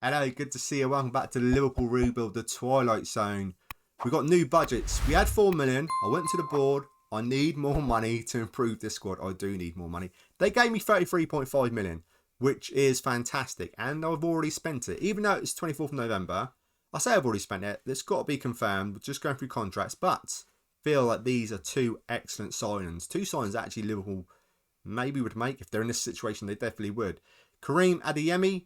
Hello, good to see you. Welcome back to the Liverpool rebuild, the Twilight Zone. We got new budgets. We had 4 million. I went to the board. I need more money to improve this squad. I do need more money. They gave me 33.5 million, which is fantastic. And I've already spent it. Even though it's 24th of November, I say I've already spent it. It's got to be confirmed. We're just going through contracts. But feel like these are two excellent signings. Two signings actually Liverpool maybe would make. If they're in this situation, they definitely would. Kareem Adeyemi,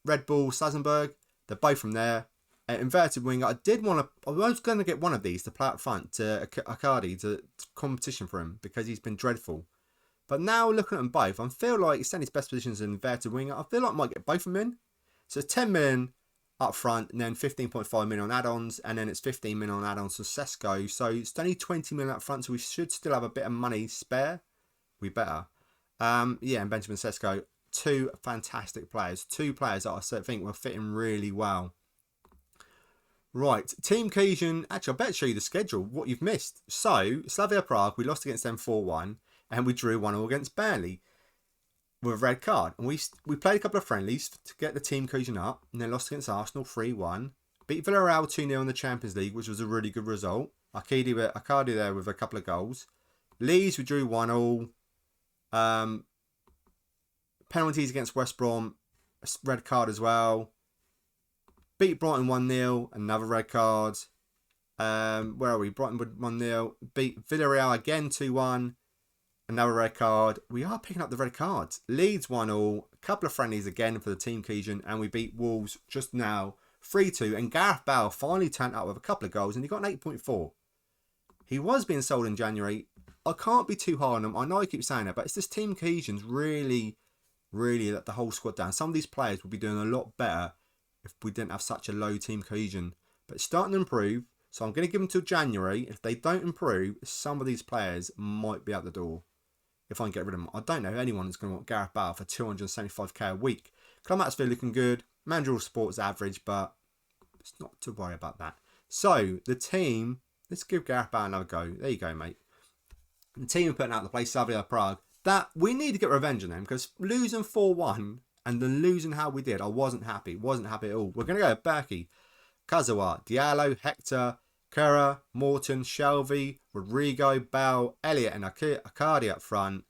Red Bull Salzburg, they're both from there. Inverted winger, I was going to get one of these to play up front to Icardi to competition for him because he's been dreadful. But now looking at them both, I feel like he's his best positions in inverted winger. I feel like I might get both of them in. So 10 million up front and then 15.5 million on add-ons, and then it's 15 million on add-ons for Sesko. So it's only 20 million up front, so we should still have a bit of money spare. We better. And Benjamin Sesko. Two fantastic players. Two players that I think will fit in really well. Right, Team Cohesion. Actually, I better show you the schedule, what you've missed. So, Slavia Prague, we lost against them 4-1, and we drew 1-0 against Burnley with a red card. And we played a couple of friendlies to get the Team Cohesion up, and then lost against Arsenal 3-1. Beat Villarreal 2-0 in the Champions League, which was a really good result. Icardi there with a couple of goals. Leeds, we drew 1-0. Penalties against West Brom, red card as well. Beat Brighton 1-0, another red card. Where are we? Brighton with 1-0. Beat Villarreal again 2-1, another red card. We are picking up the red cards. Leeds 1-0, a couple of friendlies again for the Team Cohesion, and we beat Wolves just now 3-2. And Gareth Bale finally turned up with a couple of goals, and he got an 8.4. He was being sold in January. I can't be too hard on him. I know I keep saying it, but it's this Team Cohesion's really let the whole squad down. Some of these players would be doing a lot better if we didn't have such a low Team Cohesion. But it's starting to improve, so I'm going to give them till January. If they don't improve, some of these players might be out the door if I can get rid of them. I don't know if anyone is going to want Gareth Bale for 275k a week. Climaxville looking good. Managerial support is average, but it's not to worry about that. So, the team, let's give Gareth Bale another go. There you go, mate. The team are putting out the place, Slavia Prague. That we need to get revenge on them because losing 4-1 and then losing how we did, I wasn't happy. Wasn't happy at all. We're going to go Berkey, Kazawa, Diallo, Hector, Kura, Morton, Shelby, Rodrigo, Bell, Elliott and Icardi up front.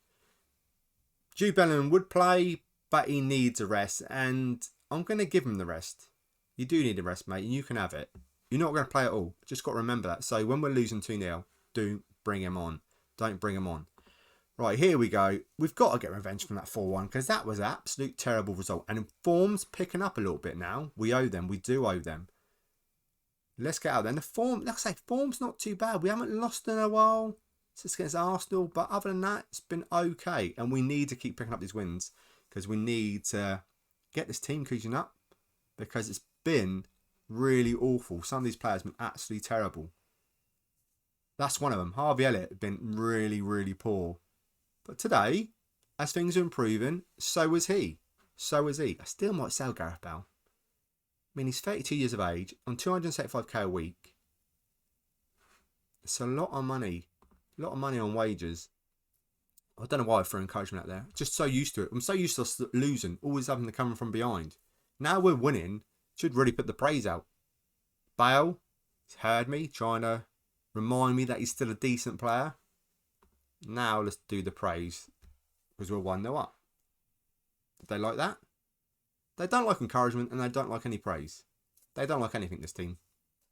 Jude Bellingham would play, but he needs a rest, and I'm going to give him the rest. You do need a rest, mate, and you can have it. You're not going to play at all. Just got to remember that. So when we're losing 2-0, don't bring him on. Don't bring him on. Right, here we go. We've got to get revenge from that 4-1 because that was an absolute terrible result. And form's picking up a little bit now. We owe them. We do owe them. Let's get out there. And the form, like I say, form's not too bad. We haven't lost in a while. It's just against Arsenal. But other than that, it's been okay. And we need to keep picking up these wins because we need to get this Team Cohesion up because it's been really awful. Some of these players have been absolutely terrible. That's one of them. Harvey Elliott has been really poor. But today, as things are improving, so is he. So is he. I still might sell Gareth Bale. I mean, he's 32 years of age on 275k a week. It's a lot of money. A lot of money on wages. I don't know why I threw encouragement out there. Just so used to it. I'm so used to us losing, always having to come from behind. Now we're winning. Should really put the praise out. Bale, he's heard me, trying to remind me that he's still a decent player. Now let's do the praise because we're 1-0 up. Did they like that? They don't like encouragement and they don't like any praise. They don't like anything, this team.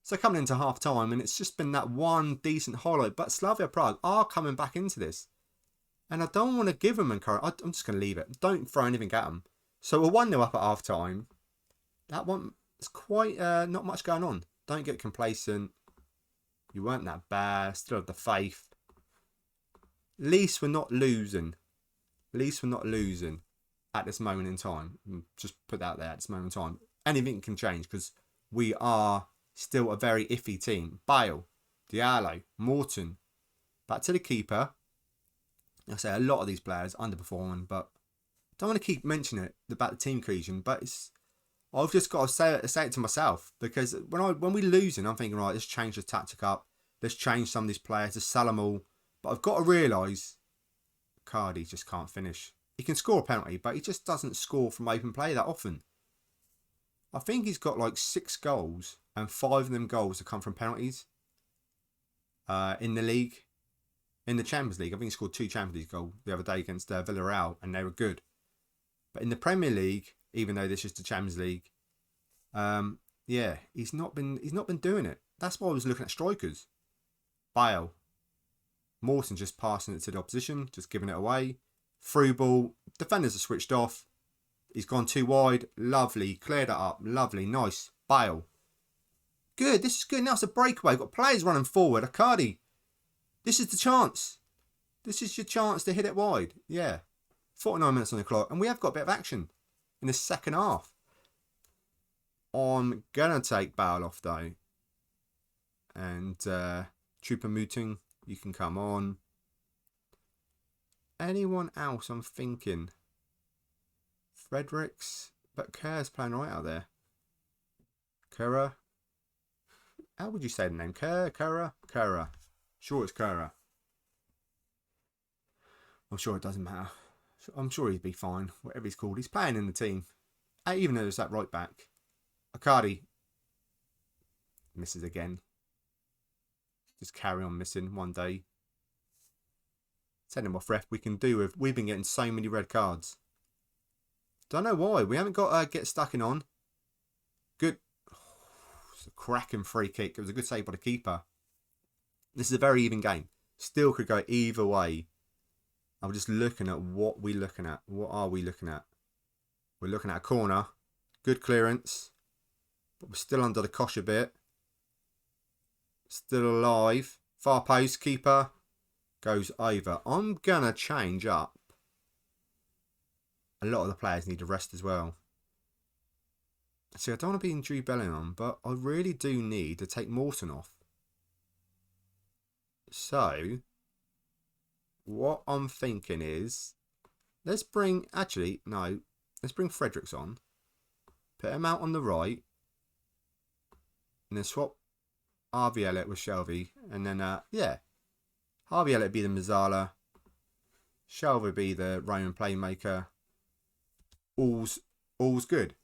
So coming into half time, and it's just been that one decent highlight. But Slavia Prague are coming back into this. And I don't want to give them encouragement. I'm just going to leave it. Don't throw anything at them. So we're 1-0 up at half time. That one is quite not much going on. Don't get complacent. You weren't that bad. Still have the faith. At least we're not losing. At least we're not losing at this moment in time. Just put that there at this moment in time. Anything can change because we are still a very iffy team. Bale, Diallo, Morton. Back to the keeper. I say a lot of these players underperforming, but I don't want to keep mentioning it about the Team Cohesion, but I've just got to say it to myself because when we're losing, I'm thinking, right, let's change the tactic up. Let's change some of these players, let's sell them all. But I've got to realise Cardi just can't finish. He can score a penalty, but he just doesn't score from open play that often. I think he's got like 6 goals, and 5 of them goals have come from penalties. In the league, in the Champions League, I think he scored 2 Champions League goals the other day against Villarreal, and they were good. But in the Premier League, even though this is the Champions League, yeah, he's not been doing it. That's why I was looking at strikers. Bale, Mawson just passing it to the opposition, just giving it away. Through ball, defenders are switched off. He's gone too wide. Lovely, cleared it up. Lovely, nice. Bale. Good, this is good. Now it's a breakaway. We've got players running forward. Icardi. This is the chance. This is your chance to hit it wide. Yeah. 49 minutes on the clock. And we have got a bit of action in the second half. I'm going to take Bale off though. And Choupo-Moting, you can come on. Anyone else I'm thinking? Fredericks. But Kerr's playing right out there. Kerr. How would you say the name? Kerr. Sure, it's Kerr. I'm sure it doesn't matter. I'm sure he'd be fine. Whatever he's called. He's playing in the team. Even though it's that right back. Icardi. Misses again. Just carry on missing one day. Send him off, ref. We can do with. We've been getting so many red cards. Don't know why. We haven't got get stuck in on. Good. It's a cracking free kick. It was a good save by the keeper. This is a very even game. Still could go either way. I'm just looking at what we're looking at. What are we looking at? We're looking at a corner. Good clearance. But we're still under the cosh a bit. Still alive. Far post. Keeper goes over. I'm going to change up. A lot of the players need a rest as well. See, I don't want to be in Jude Bellingham, but I really do need to take Mawson off. So, what I'm thinking is, let's bring Fredericks on. Put him out on the right. And then swap Harvey Elliott with Shelvey. And then, Harvey Elliott be the Mazzala. Shelvey be the Roman playmaker. All's good.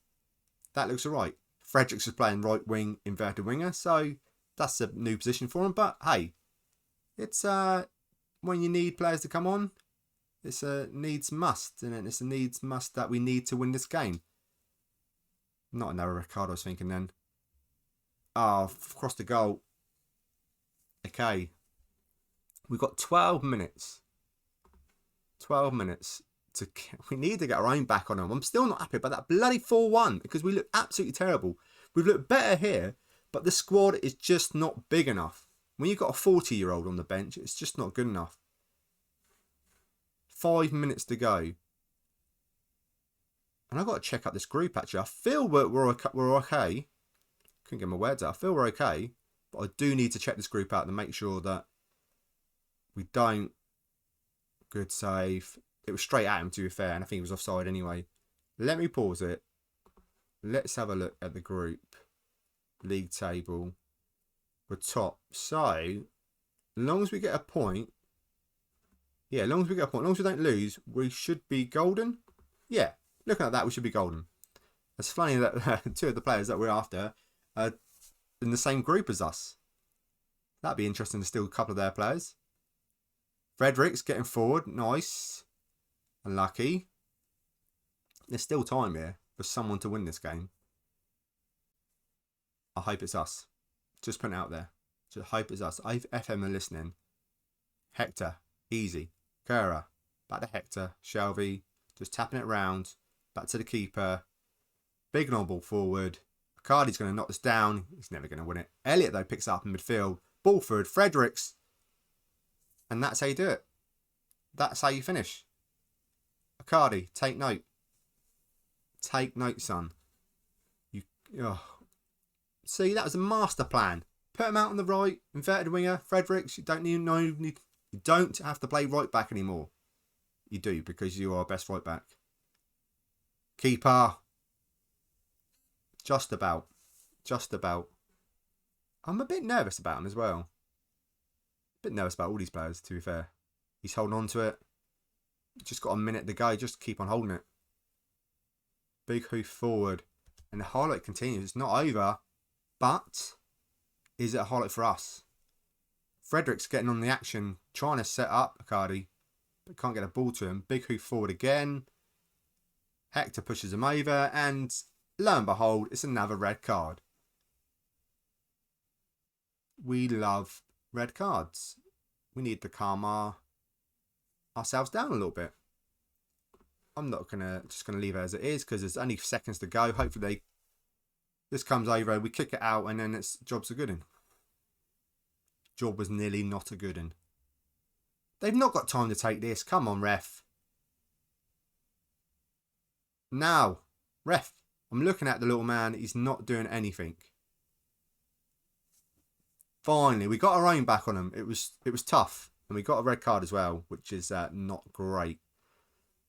That looks alright. Fredericks is playing right wing, inverted winger. So, that's a new position for him. But, hey, it's when you need players to come on, it's a needs must. And it's a needs must that we need to win this game. Not another Ricardo, I was thinking then. Oh, across the goal. Okay. We've got 12 minutes. 12 minutes. We need to get our own back on them. I'm still not happy about that bloody 4-1 because we look absolutely terrible. We've looked better here, but the squad is just not big enough. When you've got a 40-year-old on the bench, it's just not good enough. 5 minutes to go. And I've got to check out this group, actually. I feel we're okay. Couldn't get my words out. I feel we're okay. But I do need to check this group out to make sure that we don't. Good save. It was straight at him, to be fair. And I think he was offside anyway. Let me pause it. Let's have a look at the group. League table. We're top. So, as long as we get a point. Yeah, as long as we get a point. As long as we don't lose, we should be golden. Yeah. Looking at that, we should be golden. It's funny that 2 of the players that we're after are in the same group as us. That'd be interesting to steal a couple of their players. Fredericks getting forward. Nice. Unlucky. There's still time here for someone to win this game. I hope it's us. Just put it out there. Just hope it's us. FM are listening. Hector. Easy. Kura. Back to Hector. Shelvey. Just tapping it round. Back to the keeper. Big long ball forward. Icardi's going to knock this down. He's never going to win it. Elliott, though, picks it up in midfield. Ball forward. Fredericks. And that's how you do it. That's how you finish. Icardi, take note. Take note, son. See, that was a master plan. Put him out on the right. Inverted winger. Fredericks. You don't you don't have to play right back anymore. You do, because you are best right back. Keeper. Just about. I'm a bit nervous about him as well. A bit nervous about all these players, to be fair. He's holding on to it. Just got a minute to go. Just keep on holding it. Big hoof forward. And the highlight continues. It's not over, but is it a highlight for us? Frederick's getting on the action, trying to set up Icardi, but can't get a ball to him. Big hoof forward again. Hector pushes him over, and lo and behold, it's another red card. We love red cards. We need to calm ourselves down a little bit. I'm not just gonna leave it as it is because there's only seconds to go. Hopefully this comes over, we kick it out, and then it's job's a good one. Job was nearly not a good one. They've not got time to take this. Come on, ref. Now, ref. I'm looking at the little man. He's not doing anything. Finally, we got our own back on him. It was tough, and we got a red card as well, which is not great.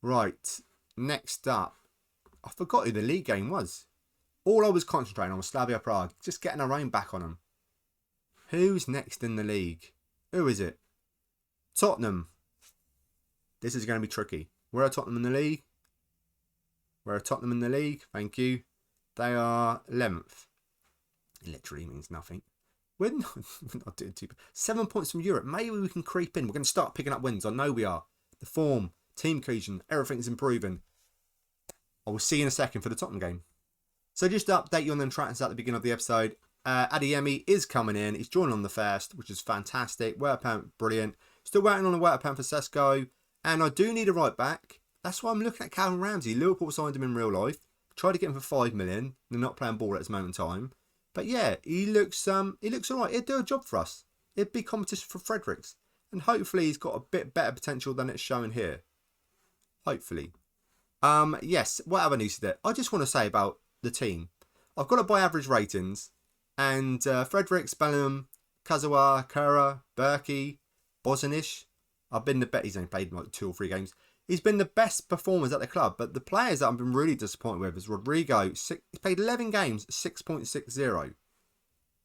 Right, next up, I forgot who the league game was. All I was concentrating on was Slavia Prague, just getting our own back on them. Who's next in the league? Who is it? Tottenham. This is going to be tricky. Where are Tottenham in the league? Where are Tottenham in the league? Thank you. They are 11th. It literally means nothing. We're not doing too bad. 7 points from Europe. Maybe we can creep in. We're going to start picking up wins. I know we are. The form, team cohesion, everything's improving. I will see you in a second for the Tottenham game. So just to update you on them transfers at the beginning of the episode. Adeyemi is coming in. He's joining on the first, which is fantastic. Werpan, brilliant. Still waiting on the Werpan for Sesko. And I do need a right back. That's why I'm looking at Calvin Ramsey. Liverpool signed him in real life. Tried to get him for 5 million. They're not playing ball at this moment in time. But yeah, he looks alright. He'd do a job for us. It'd be competition for Fredericks. And hopefully he's got a bit better potential than it's shown here. Hopefully. Yes, what other news is there? I just want to say about the team. I've got it by average ratings. And Fredericks, Bellingham, Kazawa, Kura, Berkey, Bozanic. I've been the bet. He's only played like 2 or 3 games. He's been the best performers at the club. But the players that I've been really disappointed with is Rodrigo. He's played 11 games, 6.60.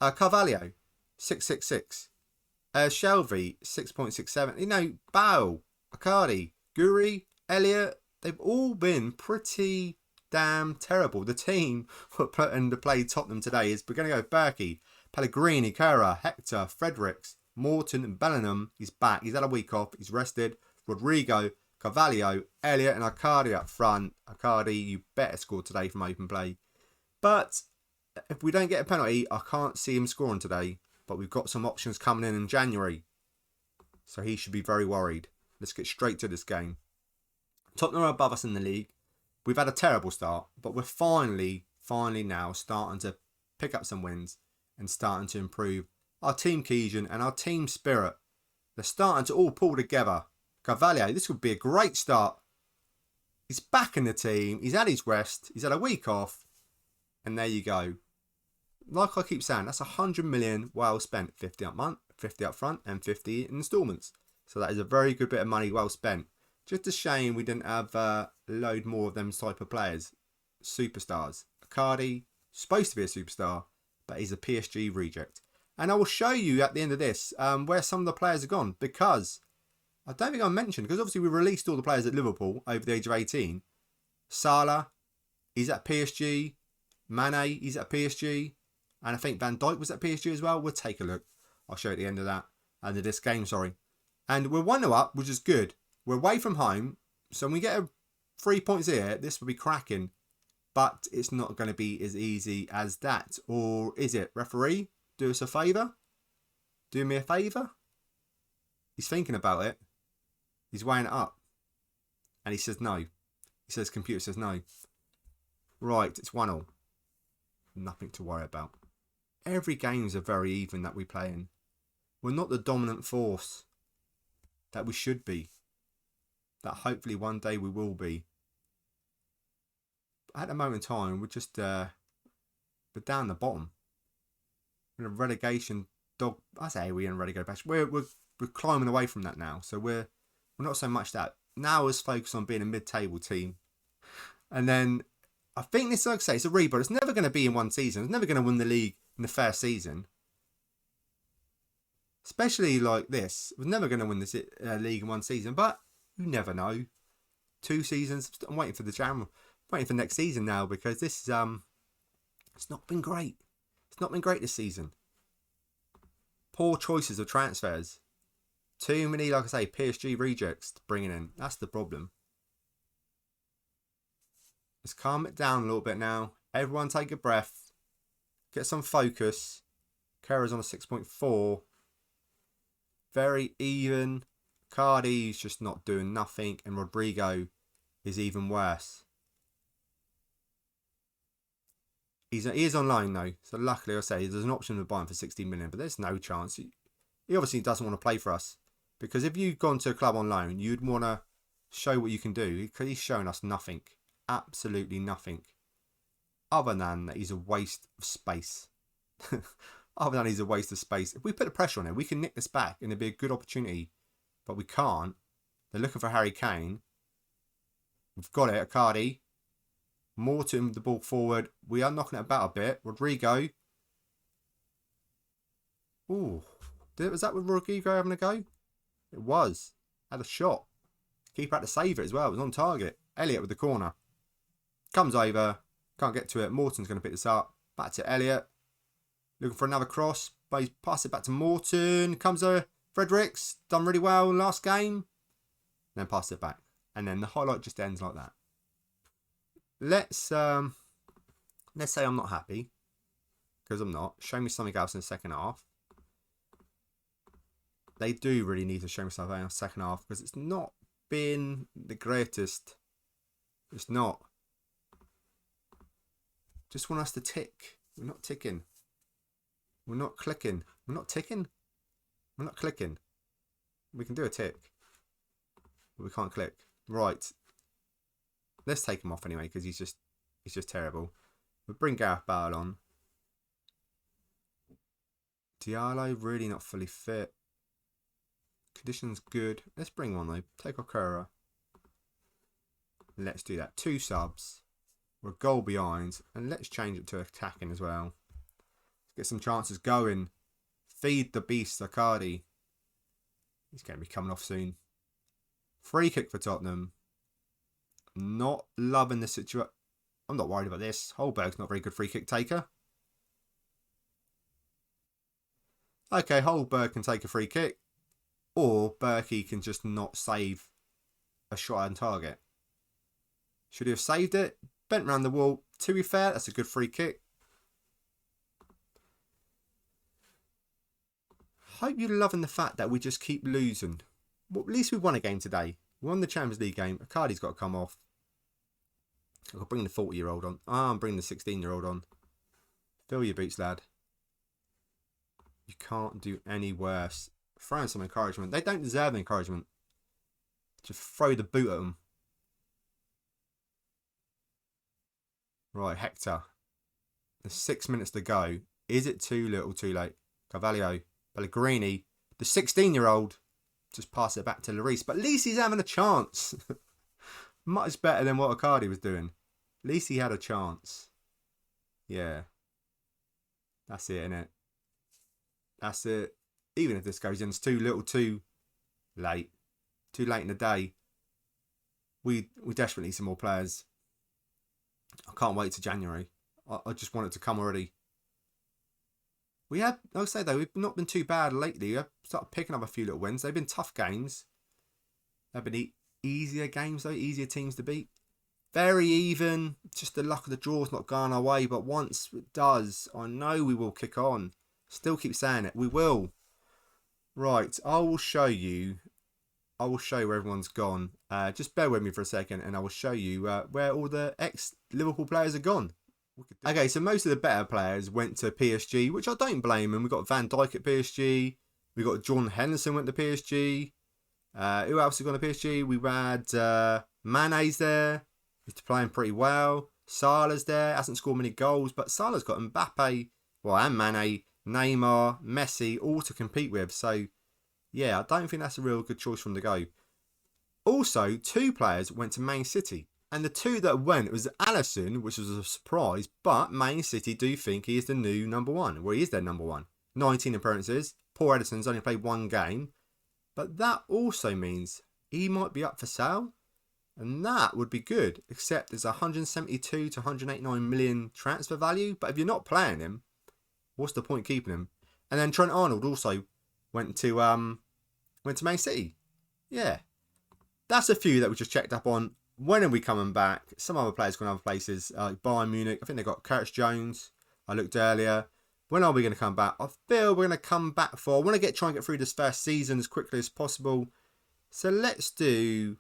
Carvalho, 6.66. Shelby, 6.67. You know, Bow, Icardi, Guri, Elliott. They've all been pretty damn terrible. The team we're putting to play Tottenham today is we're going to go Berkey, Pellegrini, Kura, Hector, Fredericks, Morton and Bellingham. He's back. He's had a week off. He's rested. Rodrigo, Carvalho, Elliott and Icardi up front. Icardi, you better score today from open play. But if we don't get a penalty, I can't see him scoring today. But we've got some options coming in January. So he should be very worried. Let's get straight to this game. Tottenham are above us in the league. We've had a terrible start, but we're finally now starting to pick up some wins and starting to improve our team cohesion and our team spirit. They're starting to all pull together. Carvalho, this would be a great start. He's back in the team. He's had his rest. He's had a week off. And there you go. Like I keep saying, that's 100 million well spent. 50 up front and 50 in instalments. So that is a very good bit of money well spent. Just a shame we didn't have a load more of them type of players. Superstars. Icardi, supposed to be a superstar, but he's a PSG reject. And I will show you at the end of this where some of the players have gone. Because I don't think I mentioned, because obviously we released all the players at Liverpool over the age of 18. Salah, he's at PSG. Mane, he's at PSG. And I think Van Dijk was at PSG as well. We'll take a look. I'll show you at the end of that. End of this game, sorry. And we're 1-0 up, which is good. We're away from home, so when we get 3 points here, this will be cracking. But it's not going to be as easy as that. Or is it? Referee, do us a favour? Do me a favour? He's thinking about it. He's weighing it up. And he says no. He says, computer says no. Right, it's 1-0. Nothing to worry about. Every games are very even that we play in. We're not the dominant force that we should be. That hopefully one day we will be. At the moment in time, we're just we're down the bottom. We're in a relegation dog. I say we're in a relegation patch. We're climbing away from that now. So we're not so much that. Now let's focus on being a mid-table team. And then I think this, like I say, it's a rebuild. It's never going to be in one season. It's never going to win the league in the first season. Especially like this. We're never going to win this league in one season. But you never know. 2 seasons. I'm waiting for the jam. I'm waiting for next season now because this is It's not been great. It's not been great this season. Poor choices of transfers. Too many, like I say, PSG rejects bringing in. That's the problem. Let's calm it down a little bit now. Everyone take a breath. Get some focus. Kera's on a 6.4. Very even. Cardi's just not doing nothing. And Rodrigo is even worse. He is on loan though. So luckily, I say, there's an option of buying for 16 million. But there's no chance. He obviously doesn't want to play for us. Because if you've gone to a club on loan, you'd want to show what you can do. Because he's showing us nothing. Absolutely nothing. Other than that he's a waste of space. Other than he's a waste of space. If we put the pressure on him, we can nick this back and it'd be a good opportunity. But we can't. They're looking for Harry Kane. We've got it, Icardi. Morton, the ball forward. We are knocking it about a bit. Rodrigo. Ooh. Was that with Rodrigo having a go? It was. Had a shot. Keeper had to save it as well. It was on target. Elliott with the corner. Comes over. Can't get to it. Morton's going to pick this up. Back to Elliott. Looking for another cross. But he's passed it back to Morton. Comes over. Fredericks. Done really well last game. Then pass it back. And then the highlight just ends like that. Let's say I'm not happy. Because I'm not. Show me something else in the second half. They do really need to show me something else in the second half. Because it's not been the greatest. It's not. Just want us to tick. We're not ticking. We're not clicking. We're not ticking. We're not clicking. We can do a tick. But we can't click. Right. Let's take him off anyway because he's just terrible. We'll bring Gareth Bale on. Diallo really not fully fit. Conditions good. Let's bring one though. Take Okura. Let's do that. 2 subs. We're a goal behind. And let's change it to attacking as well. Let's get some chances going. Feed the beast, Icardi. He's going to be coming off soon. Free kick for Tottenham. Not loving the situation. I'm not worried about this. Holberg's not a very good free kick taker. Okay, Holberg can take a free kick. Or Berkey can just not save a shot on target. Should he have saved it? Bent round the wall. To be fair, that's a good free kick. Hope you're loving the fact that we just keep losing. Well, at least we won a game today. We won the Champions League game. Icardi's got to come off. I'll bring the 40-year-old on. I'm bringing the 16-year-old on. Fill your boots, lad. You can't do any worse. Throw in some encouragement. They don't deserve encouragement. Just throw the boot at them. Right, Hector. There's 6 minutes to go. Is it too little, too late? Carvalho, Pellegrini, the 16-year-old. Just pass it back to Lloris. But at least he's having a chance. Much better than what Icardi was doing. At least he had a chance. Yeah. That's it, innit? That's it. Even if this goes in, it's too little, too late. Too late in the day. We desperately need some more players. I can't wait to January. I just want it to come already. We have, I'll say though, we've not been too bad lately. We've started picking up a few little wins. They've been tough games. They've been easier games though, easier teams to beat. Very even. Just the luck of the draw's not gone our way, but once it does, I know we will kick on. Still keep saying it. We will. Right, I will show you where everyone's gone. Just bear with me for a second and I will show you where all the ex-Liverpool players are gone. Okay, so most of the better players went to PSG, which I don't blame them. We got Van Dijk at PSG. We got Jordan Henderson went to PSG. Who else has gone to PSG? We had Mane's there. He's playing pretty well. Salah's there. Hasn't scored many goals, but Salah's got Mbappe, and Mane, Neymar, Messi, all to compete with. So, yeah, I don't think that's a real good choice from the go. Also, 2 players went to Man City. And the 2 that went was Alisson, which was a surprise, but Man City do think he is the new number 1. Well, he is their number 1. 19 appearances. Poor Edison's only played 1 game. But that also means he might be up for sale. And that would be good, except there's 172 to 189 million transfer value. But if you're not playing him, what's the point keeping him? And then Trent Arnold also went to Man City. Yeah. That's a few that we just checked up on. When are we coming back? Some other players going other places, like Bayern Munich. I think they got Curtis Jones. I looked earlier. When are we going to come back? I feel we're going to come back for. I want to try and get through this first season as quickly as possible. So let's do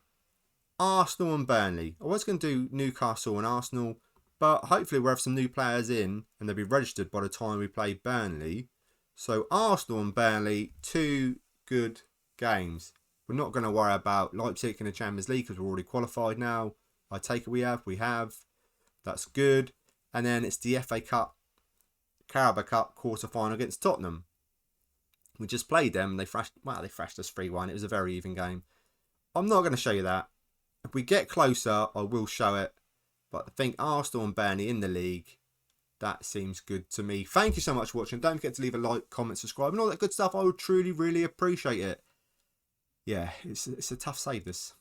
Arsenal and Burnley. I was going to do Newcastle and Arsenal, but hopefully we'll have some new players in and they'll be registered by the time we play Burnley. So Arsenal and Burnley, 2 good games. We're not going to worry about Leipzig in the Champions League because we're already qualified now. I take it we have. That's good. And then it's the FA Cup, Carabao Cup quarter-final against Tottenham. We just played them and they thrashed us 3-1. It was a very even game. I'm not going to show you that. If we get closer, I will show it. But I think Arsenal and Burnley in the league, that seems good to me. Thank you so much for watching. Don't forget to leave a like, comment, subscribe, and all that good stuff. I would truly, really appreciate it. Yeah, it's a tough save, this.